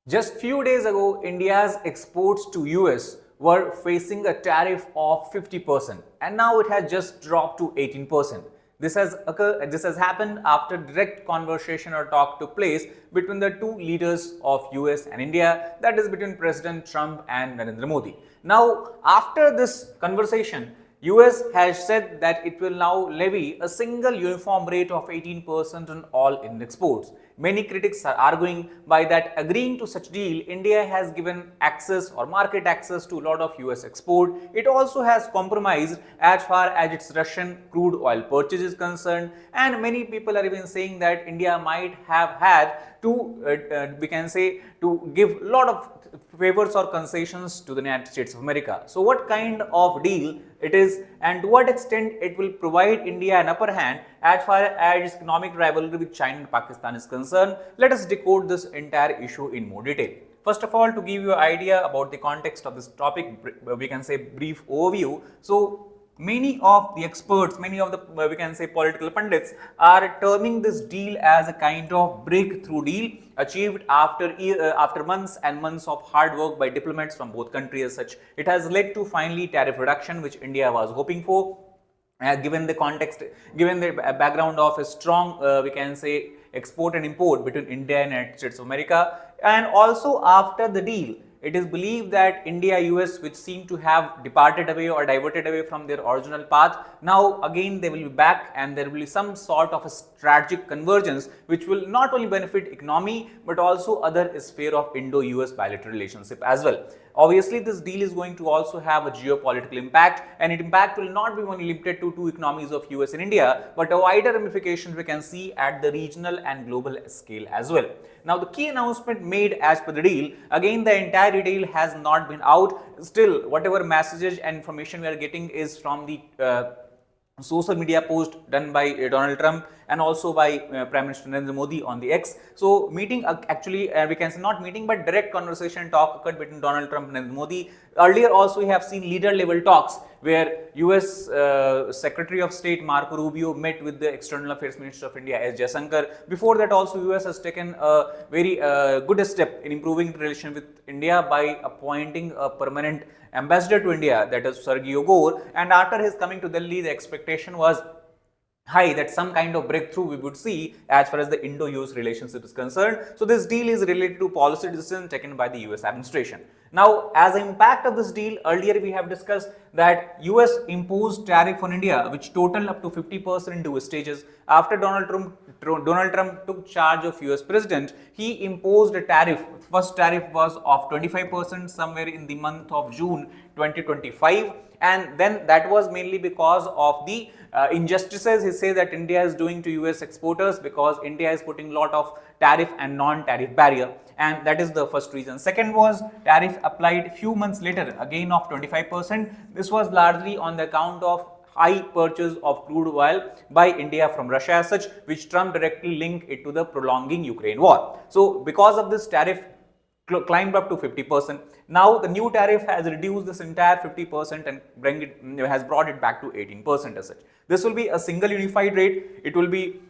Just few days ago, India's exports to US were facing a tariff of 50% and now it has just dropped to 18%. This has happened after direct conversation or talk took place between the two leaders of US and India, that is between President Trump and Narendra Modi. Now, after this conversation, US has said that it will now levy a single uniform rate of 18% on all Indian exports. Many critics are arguing by that agreeing to such deal, India has given access or market access to a lot of US export. It also has compromised as far as its Russian crude oil purchase is concerned, and many people are even saying that India might have had to we can say to give a lot of favors or concessions to the United States of America. So what kind of deal it is and to what extent it will provide India an upper hand as far as its economic rivalry with China and Pakistan is concerned? Let us decode this entire issue in more detail. First of all, to give you an idea about the context of this topic, we can say brief overview. So many of the experts, many of the we can say political pundits are terming this deal as a kind of breakthrough deal achieved after months and months of hard work by diplomats from both countries. As such, it has led to finally tariff reduction which India was hoping for. Given the context, given the background of a strong we can say export and import between India and United States of America, and also after the deal, it is believed that India US, which seem to have departed away or diverted away from their original path, now again they will be back and there will be some sort of a strategic convergence which will not only benefit economy but also other sphere of Indo-US bilateral relationship as well. Obviously, this deal is going to also have a geopolitical impact, and its impact will not be only limited to two economies of US and India, but a wider ramification we can see at the regional and global scale as well. Now, the key announcement made as per the deal, again the entire detail has not been out. Still, whatever messages and information we are getting is from the social media post done by Donald Trump and also by Prime Minister Narendra Modi on the X. So, meeting actually we can say not meeting but direct conversation talk occurred between Donald Trump and Narendra Modi. Earlier also we have seen leader level talks where US Secretary of State Marco Rubio met with the External Affairs Minister of India S. Jayanagara. Before that also US has taken a very good step in improving the relation with India by appointing a permanent ambassador to India, that is Sergio Gore, and after his coming to Delhi the expectation was high that some kind of breakthrough we would see as far as the Indo-US relationship is concerned. So this deal is related to policy decisions taken by the US administration. Now, as an impact of this deal, earlier we have discussed that US imposed tariff on India which total up to 50% in two stages. After Donald Trump took charge of US president, he imposed a tariff. First tariff was of 25% somewhere in the month of June 2025, and then that was mainly because of the injustices he says that India is doing to US exporters, because India is putting a lot of tariff and non-tariff barrier, and that is the first reason. Second was tariff applied few months later again of 25%. This was largely on the account of high purchase of crude oil by India from Russia as such, which Trump directly linked it to the prolonging Ukraine war. So because of this, tariff climbed up to 50%. Now the new tariff has reduced this entire 50% and has brought it back to 18% as such. This will be a single unified rate. It will be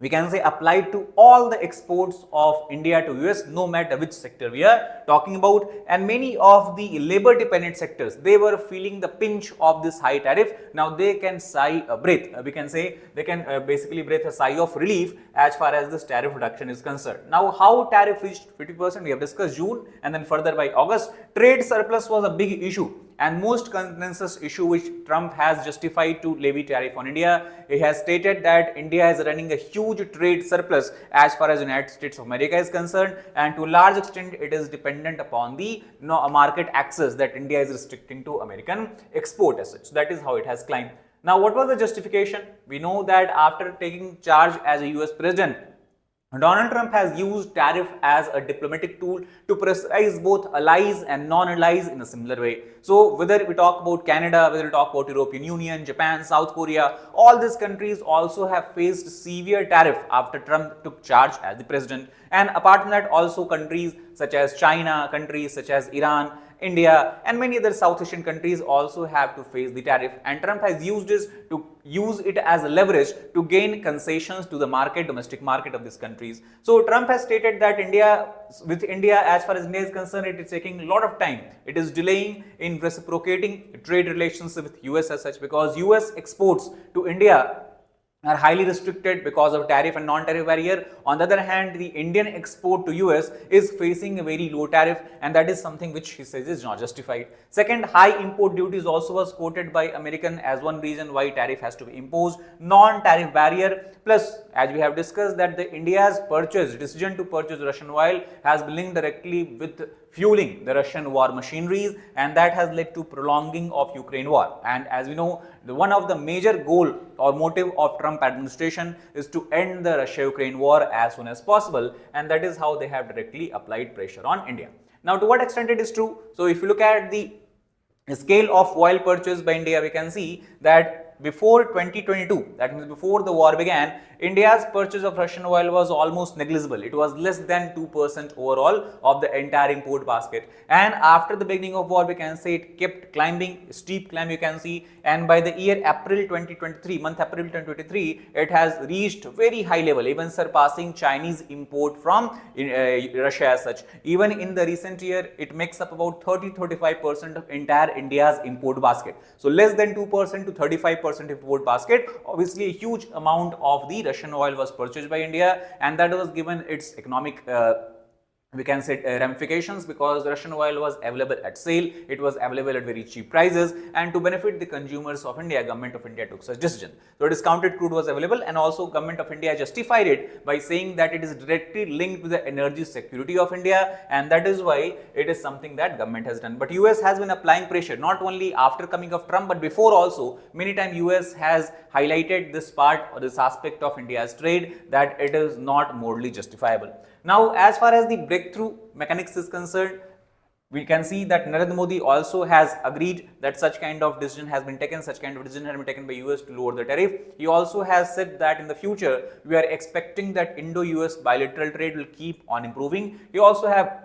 we can say applied to all the exports of India to US, no matter which sector we are talking about. And many of the labor dependent sectors, they were feeling the pinch of this high tariff. Now they can sigh a breath, we can say they can basically breathe a sigh of relief as far as this tariff reduction is concerned. Now how tariff reached 50%, we have discussed June, and then further by August. Trade surplus was a big issue and most consensus issue which Trump has justified to levy tariff on India. He has stated that India is running a huge trade surplus as far as United States of America is concerned, and to a large extent it is dependent upon the market access that India is restricting to American export as such. So that is how it has climbed. Now what was the justification? We know that after taking charge as a US president, Donald Trump has used tariff as a diplomatic tool to pressurize both allies and non-allies in a similar way. So whether we talk about Canada, whether we talk about European Union, Japan, South Korea, all these countries also have faced severe tariff after Trump took charge as the president. And apart from that, also countries such as China, countries such as Iran, India, and many other South Asian countries also have to face the tariff, and Trump has used it as a leverage to gain concessions to the domestic market of these countries. So Trump has stated that with India, as far as India is concerned, it is taking a lot of time. It is delaying in reciprocating trade relations with US as such, because US exports to India are highly restricted because of tariff and non-tariff barrier. On the other hand, the Indian export to US is facing a very low tariff, and that is something which he says is not justified. Second, high import duties also was quoted by American as one reason why tariff has to be imposed. Non-tariff barrier, plus as we have discussed that the India's decision to purchase Russian oil has been linked directly with fueling the Russian war machineries, and that has led to prolonging of Ukraine war. And as we know, one of the major goal or motive of Trump administration is to end the Russia-Ukraine war as soon as possible, and that is how they have directly applied pressure on India. Now, to what extent it is true? So, if you look at the scale of oil purchase by India, we can see that before 2022, that means before the war began, India's purchase of Russian oil was almost negligible. It was less than 2% overall of the entire import basket. And after the beginning of war, we can say it kept climbing, steep climb you can see. And by the year April 2023, it has reached very high level, even surpassing Chinese import from Russia as such. Even in the recent year, it makes up about 30-35% of entire India's import basket. So less than 2% to 35% import basket. Obviously, a huge amount of the Russian oil was purchased by India, and that was given its economic we can say ramifications, because Russian oil was available at sale, it was available at very cheap prices, and to benefit the consumers of India, government of India took such decision. So discounted crude was available, and also government of India justified it by saying that it is directly linked to the energy security of India, and that is why it is something that government has done. But US has been applying pressure not only after coming of Trump, but before also. Many times US has highlighted this part or this aspect of India's trade, that it is not morally justifiable. Now, as far as the breakthrough mechanics is concerned, we can see that Narendra Modi also has agreed that such kind of decision has been taken, by US to lower the tariff. He also has said that in the future, we are expecting that Indo-US bilateral trade will keep on improving. He also have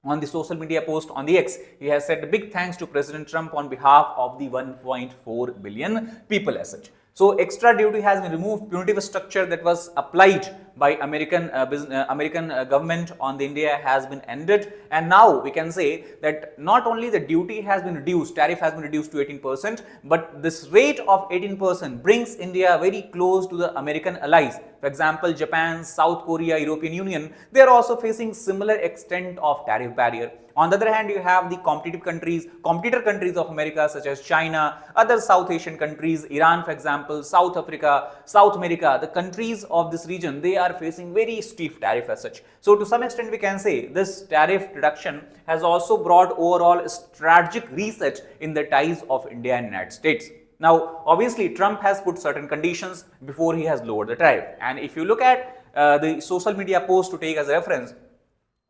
on the social media post on the X, he has said big thanks to President Trump on behalf of the 1.4 billion people as such. So extra duty has been removed, punitive structure that was applied by American government on the India has been ended, and now we can say that not only the duty has been reduced, tariff has been reduced to 18%, but this rate of 18% brings India very close to the American allies. For example, Japan, South Korea, European Union, they are also facing similar extent of tariff barrier. On the other hand, you have the competitor countries of America such as China, other South Asian countries, Iran for example, South Africa, South America, the countries of this region, they are facing very steep tariff as such. So to some extent we can say this tariff reduction has also brought overall a strategic reset in the ties of India and United States. Now, obviously, Trump has put certain conditions before he has lowered the tariff. And if you look at the social media post to take as a reference,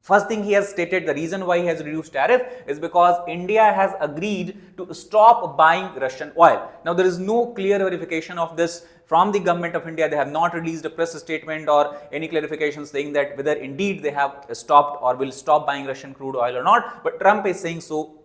first thing he has stated, the reason why he has reduced tariff is because India has agreed to stop buying Russian oil. Now, there is no clear verification of this from the government of India. They have not released a press statement or any clarification saying that whether indeed they have stopped or will stop buying Russian crude oil or not. But Trump is saying so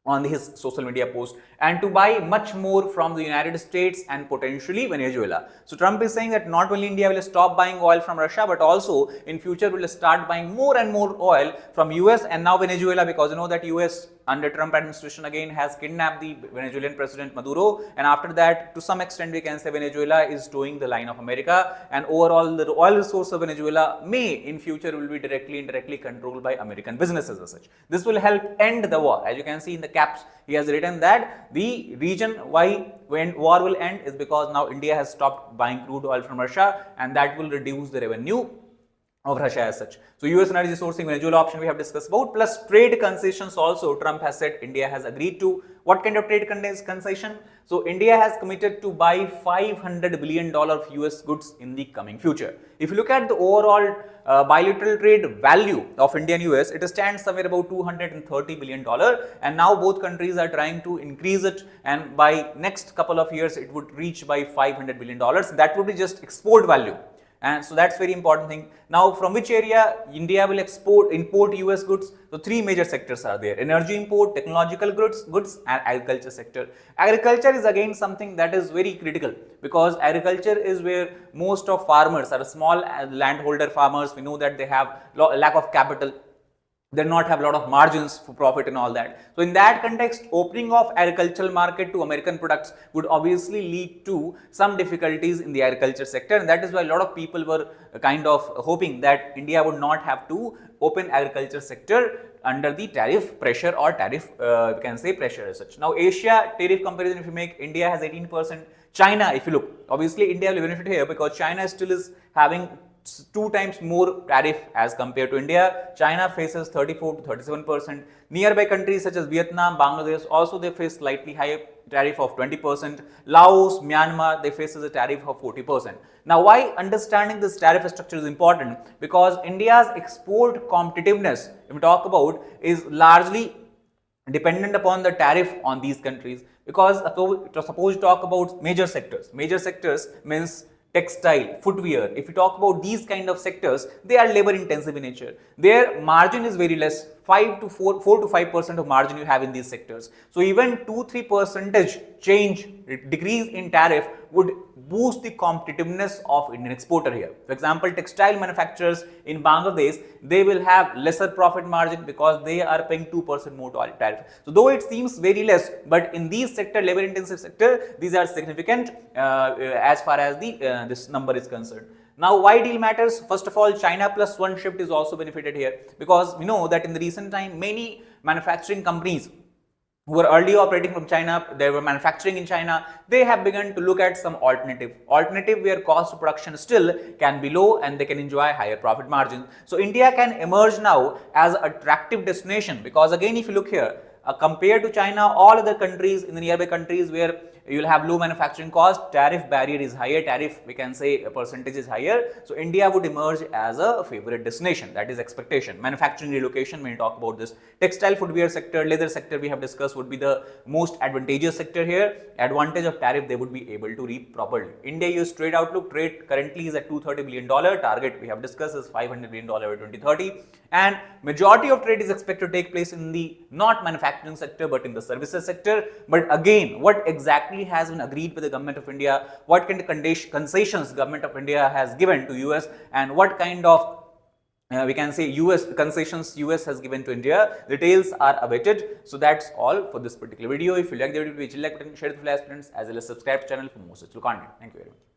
on his social media post, and to buy much more from the United States and potentially Venezuela. So Trump is saying that not only India will stop buying oil from Russia, but also in future will start buying more and more oil from US and now Venezuela, because you know that US under Trump administration again has kidnapped the Venezuelan president Maduro, and after that to some extent we can say Venezuela is towing the line of America, and overall the oil resource of Venezuela may in future will be indirectly controlled by American businesses as such. This will help end the war. As you can see in the caps, he has written that the reason why when war will end is because now India has stopped buying crude oil from Russia, and that will reduce the revenue of Russia as such. So US energy sourcing, Venezuela option we have discussed about, plus trade concessions also Trump has said India has agreed to. What kind of trade concession? So India has committed to buy $500 billion of US goods in the coming future. If you look at the overall bilateral trade value of India and US, it stands somewhere about $230 billion, and now both countries are trying to increase it, and by next couple of years it would reach by $500 billion. That would be just export value. And so that's very important thing. Now, from which area India will import US goods? So three major sectors are there: energy import, technological goods and agriculture sector. Agriculture is again something that is very critical, because agriculture is where most of farmers are small landholder farmers. We know that they have lack of capital, they not have a lot of margins for profit and all that. So in that context, opening of agricultural market to American products would obviously lead to some difficulties in the agriculture sector, and that is why a lot of people were kind of hoping that India would not have to open agriculture sector under the tariff pressure or tariff we can say pressure as such. Now Asia tariff comparison, if you make, India has 18%. China, if you look, obviously India will benefit here because China still is having 2 times more tariff as compared to India. China faces 34 to 37%. Nearby countries such as Vietnam, Bangladesh, also they face slightly higher tariff of 20%. Laos, Myanmar, they faces a tariff of 40%. Now, why understanding this tariff structure is important? Because India's export competitiveness, if we talk about, is largely dependent upon the tariff on these countries. Because suppose you talk about major sectors means textile, footwear. If you talk about these kind of sectors, they are labor intensive in nature. Their margin is very less, 4 to 5% of margin you have in these sectors. So even 2-3 percentage change, decrease in tariff would boost the competitiveness of Indian exporter here. For example, textile manufacturers in Bangladesh, they will have lesser profit margin because they are paying 2% more tariff. So though it seems very less, but in these sector, labor intensive sector, these are significant as far as the this number is concerned. Now, why deal matters? First of all, China plus one shift is also benefited here, because we know that in the recent time, many manufacturing companies who were earlier operating from China, they were manufacturing in China, they have begun to look at some alternative where cost of production still can be low and they can enjoy higher profit margins. So India can emerge now as an attractive destination, because again, if you look here, compared to China, all other countries in the nearby countries where you will have low manufacturing cost, tariff barrier is higher, tariff we can say a percentage is higher. So India would emerge as a favorite destination. That is expectation. Manufacturing relocation, when you talk about this, textile, footwear sector, leather sector we have discussed would be the most advantageous sector here. Advantage of tariff they would be able to reap properly. India US trade outlook, trade currently is at $230 billion. Target we have discussed is $500 billion by 2030. And majority of trade is expected to take place in the not manufacturing sector but in the services sector. But again, what exactly has been agreed with the government of India, what kind of concessions government of India has given to US, and what kind of we can say US concessions US has given to India, details are awaited. So that's all for this particular video. If you like the video, please like button, share it with your friends, as well as subscribe to the channel for more such content. Thank you very much.